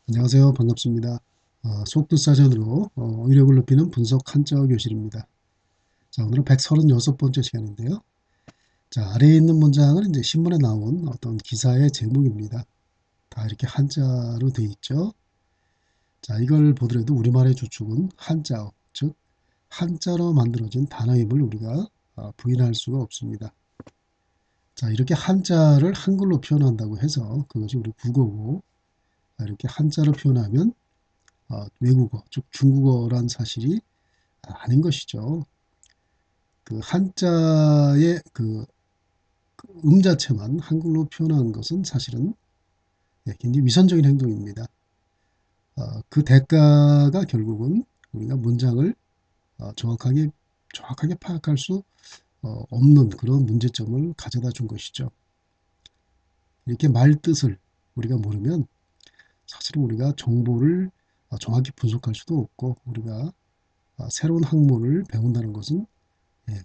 안녕하세요. 반갑습니다. 속뜻사전으로 의력을 높이는 분석 한자어 교실입니다. 자, 오늘은 136번째 시간인데요. 자, 아래에 있는 문장은 이제 신문에 나온 어떤 기사의 제목입니다. 다 이렇게 한자로 되어 있죠. 자, 이걸 보더라도 우리말의 주축은 한자어, 즉 한자로 만들어진 단어임을 우리가 부인할 수가 없습니다. 자, 이렇게 한자를 한글로 표현한다고 해서 그것이 우리 국어고, 이렇게 한자로 표현하면 외국어, 즉 중국어란 사실이 아닌 것이죠. 그 한자의 그 자체만 한글로 표현하는 것은 사실은 굉장히 위선적인 행동입니다. 그 대가가 결국은 우리가 문장을 정확하게 파악할 수 없는 그런 문제점을 가져다 준 것이죠. 이렇게 말 뜻을 우리가 모르면 사실은 우리가 정보를 정확히 분석할 수도 없고, 우리가 새로운 학문을 배운다는 것은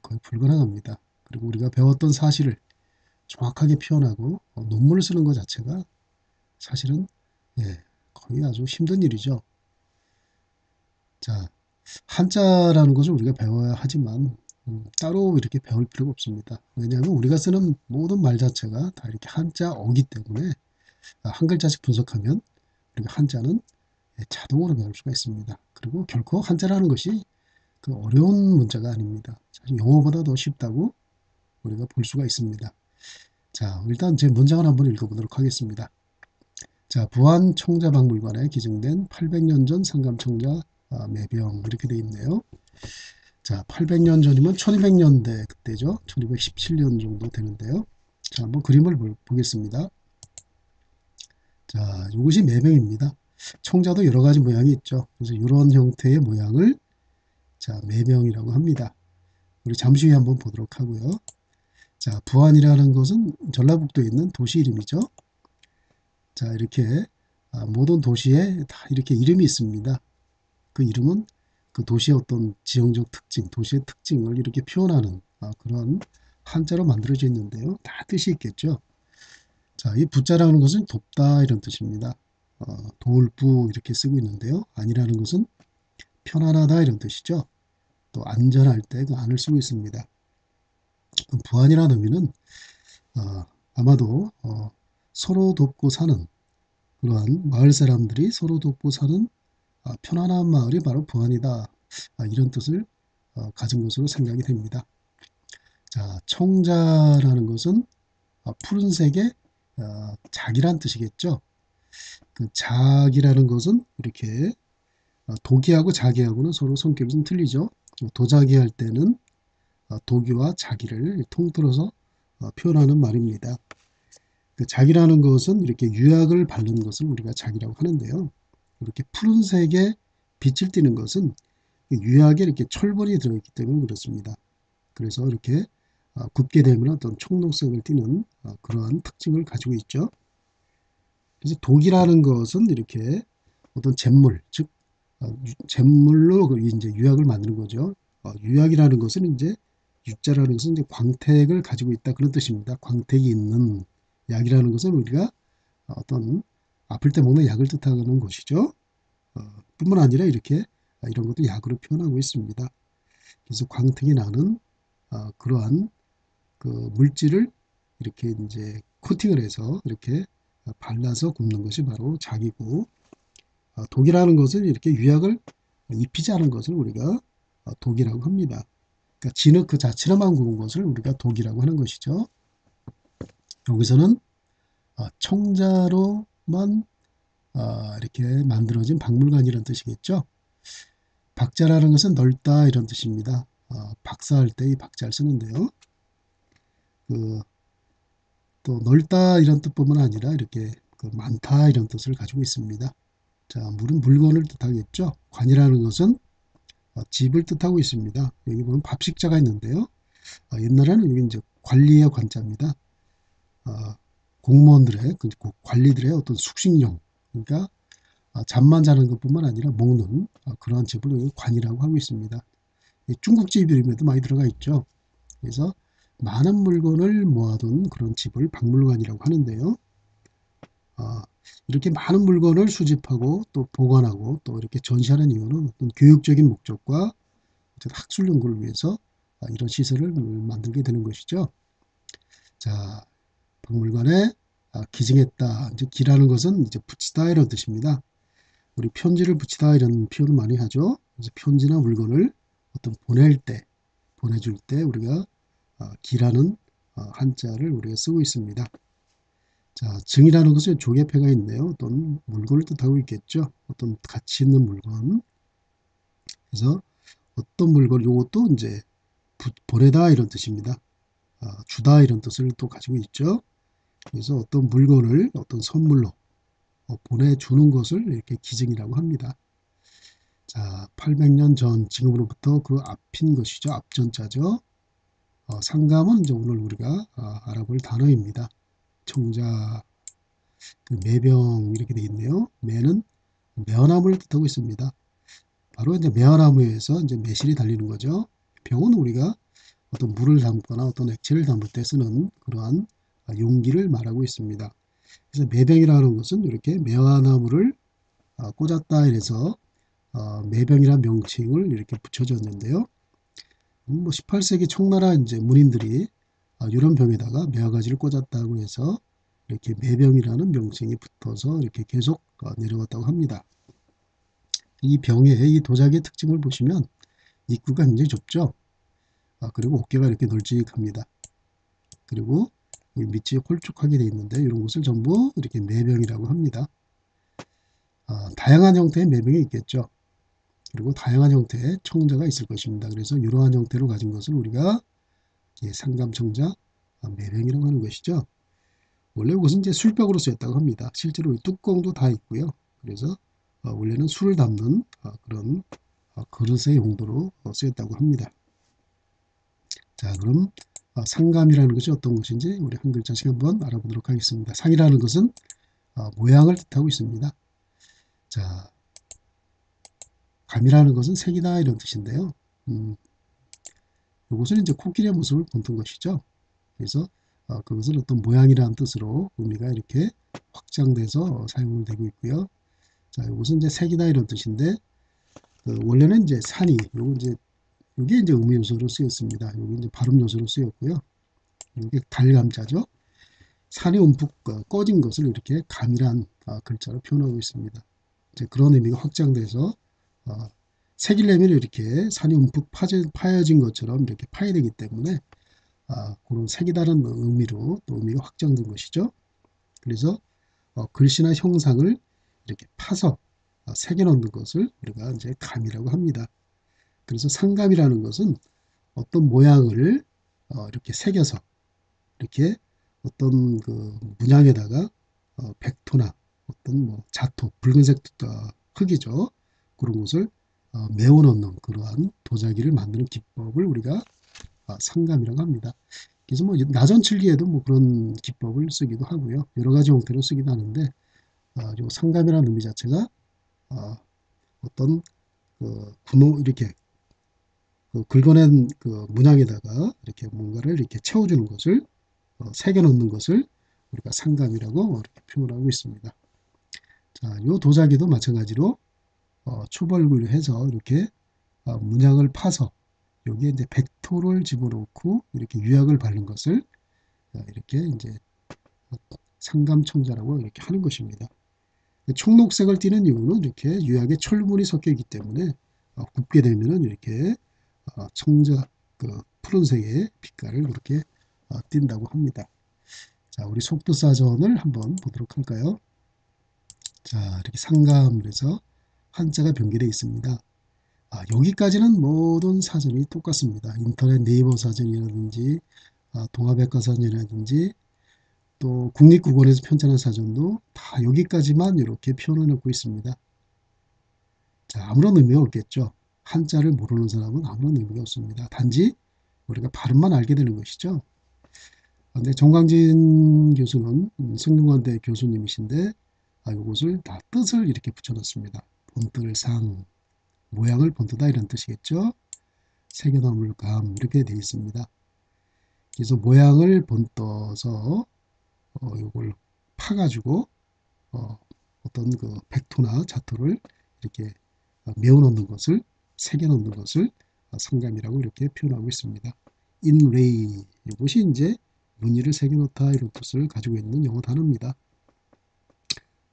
거의 불가능합니다. 그리고 우리가 배웠던 사실을 정확하게 표현하고 논문을 쓰는 것 자체가 사실은 거의 아주 힘든 일이죠. 자, 한자라는 것을 우리가 배워야 하지만 따로 이렇게 배울 필요가 없습니다. 왜냐하면 우리가 쓰는 모든 말 자체가 다 이렇게 한자어기 때문에 한 글자씩 분석하면 우리가 한자는 자동으로 배울 수가 있습니다. 그리고 결코 한자라는 것이 그 어려운 문자가 아닙니다. 사실 영어보다 더 쉽다고 우리가 볼 수가 있습니다. 자, 일단 제 문장을 한번 읽어보도록 하겠습니다. 자, 부안청자박물관에 기증된 800년 전 상감청자 매병 이렇게 돼 있네요. 자, 800년 전이면 1200년대 그때죠. 1217년 정도 되는데요. 자, 한번 그림을 보겠습니다. 자, 이것이 매병입니다. 청자도 여러 가지 모양이 있죠. 그래서 이런 형태의 모양을 자, 매병이라고 합니다. 우리 잠시 후에 한번 보도록 하고요. 자, 부안이라는 것은 전라북도에 있는 도시 이름이죠. 자, 이렇게 모든 도시에 다 이렇게 이름이 있습니다. 그 이름은 그 도시의 어떤 지형적 특징, 도시의 특징을 이렇게 표현하는 그런 한자로 만들어져 있는데요. 다 뜻이 있겠죠. 자, 이 부자라는 것은 돕다 이런 뜻입니다. 도울 부 이렇게 쓰고 있는데요. 안이라는 것은 편안하다 이런 뜻이죠. 또 안전할 때 그 안을 쓰고 있습니다. 부안이라는 의미는 아마도 서로 돕고 사는 그러한 마을 사람들이 서로 돕고 사는 편안한 마을이 바로 부안이다. 이런 뜻을 가진 것으로 생각이 됩니다. 자, 청자라는 것은 푸른색의 작이란 뜻이겠죠. 그 작이라는 것은 이렇게 도기하고 자기하고는 서로 성격이 좀 틀리죠. 도자기 할 때는 도기와 자기를 통틀어서 표현하는 말입니다. 그 자기라는 것은 이렇게 유약을 바른 것을 우리가 자기라고 하는데요. 이렇게 푸른색의 빛을 띠는 것은 유약에 이렇게 철분이 들어있기 때문에 그렇습니다. 그래서 이렇게 굽게 되면 어떤 청록색을 띠는 그러한 특징을 가지고 있죠. 그래서 독이라는 것은 이렇게 어떤 잿물, 즉 잿물로 이제 유약을 만드는 거죠. 유약이라는 것은 이제 유자라는 것은 이제 광택을 가지고 있다 그런 뜻입니다. 광택이 있는 약이라는 것은 우리가 어떤 아플 때 먹는 약을 뜻하는 것이죠. 뿐만 아니라 이렇게 이런 것도 약으로 표현하고 있습니다. 그래서 광택이 나는 그러한 그 물질을 이렇게 이제 코팅을 해서 이렇게 발라서 굽는 것이 바로 작이고, 독이라는 것은 이렇게 유약을 입히지 않은 것을 우리가 독이라고 합니다. 그러니까 진흙 그 자체로만 구운 것을 우리가 독이라고 하는 것이죠. 여기서는 청자로만 이렇게 만들어진 박물관이라는 뜻이겠죠. 박자라는 것은 넓다 이런 뜻입니다. 박사할 때 이 박자를 쓰는데요. 그 또 넓다 이런 뜻뿐만 아니라 이렇게 그 많다 이런 뜻을 가지고 있습니다. 자, 물은 물건을 뜻하겠죠. 관이라는 것은 집을 뜻하고 있습니다. 여기 보면 밥식자가 있는데요. 옛날에는 여기 이제 관리의 관자입니다. 공무원들의 관리들의 어떤 숙식용, 그러니까 잠만 자는 것뿐만 아니라 먹는 그러한 집을 관이라고 하고 있습니다. 중국집 이름에도 많이 들어가 있죠. 그래서 많은 물건을 모아둔 그런 집을 박물관이라고 하는데요. 이렇게 많은 물건을 수집하고 또 보관하고 또 이렇게 전시하는 이유는 어떤 교육적인 목적과 어떤 학술 연구를 위해서 이런 시설을 만들게 되는 것이죠. 자, 박물관에 기증했다. 이제 기라는 것은 이제 붙이다 이런 뜻입니다. 우리 편지를 붙이다 이런 표현을 많이 하죠. 그래서 편지나 물건을 어떤 보낼 때, 보내줄 때 우리가 기라는 한자를 우리가 쓰고 있습니다. 자, 증이라는 것은 조개패가 있네요. 어떤 물건을 뜻하고 있겠죠. 어떤 가치 있는 물건. 그래서 어떤 물건, 요것도 이제 보내다 이런 뜻입니다. 주다 이런 뜻을 또 가지고 있죠. 그래서 어떤 물건을 어떤 선물로 보내주는 것을 이렇게 기증이라고 합니다. 자, 800년 전, 지금으로부터 그 앞인 것이죠. 앞전자죠. 상감은 이제 오늘 우리가 알아볼 단어입니다. 청자, 그 매병 이렇게 되어 있네요. 매는 매화나무를 뜻하고 있습니다. 바로 이제 매화나무에서 이제 매실이 달리는 거죠. 병은 우리가 어떤 물을 담거나 어떤 액체를 담을 때 쓰는 그러한 용기를 말하고 있습니다. 그래서 매병이라는 것은 이렇게 매화나무를 꽂았다 이래서 매병이라는 명칭을 이렇게 붙여졌는데요. 뭐 18세기 청나라 이제 문인들이 이런 병에다가 매화가지를 꽂았다고 해서 이렇게 매병이라는 명칭이 붙어서 이렇게 계속 내려왔다고 합니다. 이 병의 이 도자기의 특징을 보시면 입구가 굉장히 좁죠. 그리고 어깨가 이렇게 널찍합니다. 그리고 밑이 홀쭉하게 되어 있는데 이런 것을 전부 이렇게 매병이라고 합니다. 다양한 형태의 매병이 있겠죠. 그리고 다양한 형태의 청자가 있을 것입니다. 그래서 이러한 형태로 가진 것을 우리가 상감청자 매병이라고 하는 것이죠. 원래 이것은 이제 술병으로 쓰였다고 합니다. 실제로 뚜껑도 다 있고요. 그래서 원래는 술을 담는 그런 그릇의 용도로 쓰였다고 합니다. 자, 그럼 상감이라는 것이 어떤 것인지 우리 한 글자씩 한번 알아보도록 하겠습니다. 상이라는 것은 모양을 뜻하고 있습니다. 자, 감이라는 것은 색이다 이런 뜻인데요. 이것은 이제 코끼리의 모습을 본뜬 것이죠. 그래서 그것은 어떤 모양이라는 뜻으로 의미가 이렇게 확장돼서 사용되고 있고요. 자, 이것은 이제 색이다 이런 뜻인데 원래는 이제 산이 요거 이제 이게 이제 의미 요소로 쓰였습니다. 여기 이제 발음 요소로 쓰였고요. 이게 달감자죠. 산이 움푹 꺼진 것을 이렇게 감이란 글자로 표현하고 있습니다. 이제 그런 의미가 확장돼서 색이려면 이렇게 산이 움푹 파여진 것처럼 이렇게 파여되기 때문에 그런 색이 다른 의미로 또 의미가 확장된 것이죠. 그래서 글씨나 형상을 이렇게 파서 새겨 넣는 것을 우리가 이제 감이라고 합니다. 그래서 상감이라는 것은 어떤 모양을 이렇게 새겨서 이렇게 어떤 그 문양에다가 백토나 어떤 뭐 자토, 붉은색 흙이죠. 그런 것을 메워 넣는 그러한 도자기를 만드는 기법을 우리가 상감이라고 합니다. 그래서 뭐 나전칠기에도 뭐 그런 기법을 쓰기도 하고요. 여러 가지 형태로 쓰기도 하는데 요 상감이라는 의미 자체가 어떤 그 구멍 이렇게 그 긁어낸 그 문양에다가 이렇게 뭔가를 이렇게 채워주는 것을 새겨 넣는 것을 우리가 상감이라고 이렇게 표현하고 있습니다. 자, 요 도자기도 마찬가지로 초벌구이를 해서 이렇게 문양을 파서 여기에 이제 백토를 집어넣고 이렇게 유약을 바른 것을 이렇게 이제 상감청자라고 이렇게 하는 것입니다. 청록색을 띠는 이유는 이렇게 유약에 철분이 섞여 있기 때문에 굽게 되면은 이렇게 청자 그 푸른색의 빛깔을 그렇게 띈다고 합니다. 자, 우리 속도사전을 한번 보도록 할까요? 자, 이렇게 상감에서 한자가 변기되어 있습니다. 여기까지는 모든 사전이 똑같습니다. 인터넷 네이버 사전이라든지 동아백과사전이라든지 또 국립국어에서 편찬한 사전도 다 여기까지만 이렇게 표현해 놓고 있습니다. 자, 아무런 의미가 없겠죠. 한자를 모르는 사람은 아무런 의미가 없습니다. 단지 우리가 발음만 알게 되는 것이죠. 근데 정광진 교수는 성균관대 교수님이신데 이것을 다 뜻을 이렇게 붙여놨습니다. 본뜰상, 모양을 본뜨다 이런 뜻이겠죠. 새겨나물감 이렇게 되어 있습니다. 그래서 모양을 본떠서 이걸 파가지고 어떤 그 벡터나 자토를 이렇게 메워 넣는 것을, 새겨 넣는 것을 상감이라고 이렇게 표현하고 있습니다. inlay, 이것이 이제 무늬를 새겨 넣다 이런 뜻을 가지고 있는 영어 단어입니다.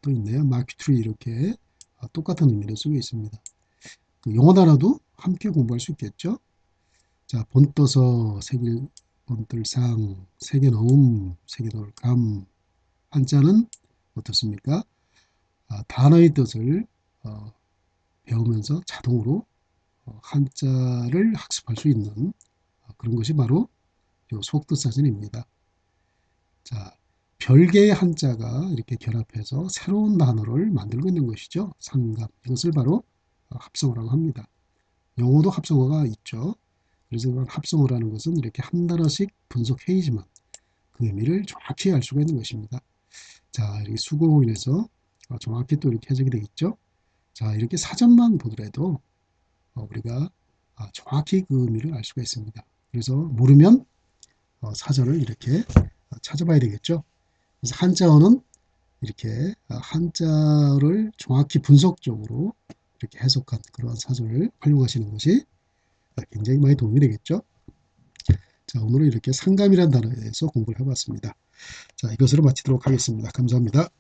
또 있네요. marquetry, 이렇게 똑같은 의미를 쓰고 있습니다. 그 영어 단어도 함께 공부할 수 있겠죠. 자, 본떠서 새길 본뜰상, 새겨 넣음, 새겨 넣을 감. 한자는 어떻습니까? 단어의 뜻을 배우면서 자동으로 한자를 학습할 수 있는 그런 것이 바로 이 속뜻사전입니다. 자, 별개의 한자가 이렇게 결합해서 새로운 단어를 만들고 있는 것이죠. 상감. 이것을 바로 합성어라고 합니다. 영어도 합성어가 있죠. 그래서 합성어라는 것은 이렇게 한 단어씩 분석해야지만 그 의미를 정확히 알 수가 있는 것입니다. 자, 이렇게 수고로 인해서 정확히 또 이렇게 해석이 되겠죠. 자, 이렇게 사전만 보더라도 우리가 정확히 그 의미를 알 수가 있습니다. 그래서 모르면 사전을 이렇게 찾아봐야 되겠죠. 그래서 한자어는 이렇게 한자를 정확히 분석적으로 이렇게 해석한 그러한 사전을 활용하시는 것이 굉장히 많이 도움이 되겠죠. 자, 오늘은 이렇게 상감이라는 단어에 대해서 공부를 해봤습니다. 자, 이것으로 마치도록 하겠습니다. 감사합니다.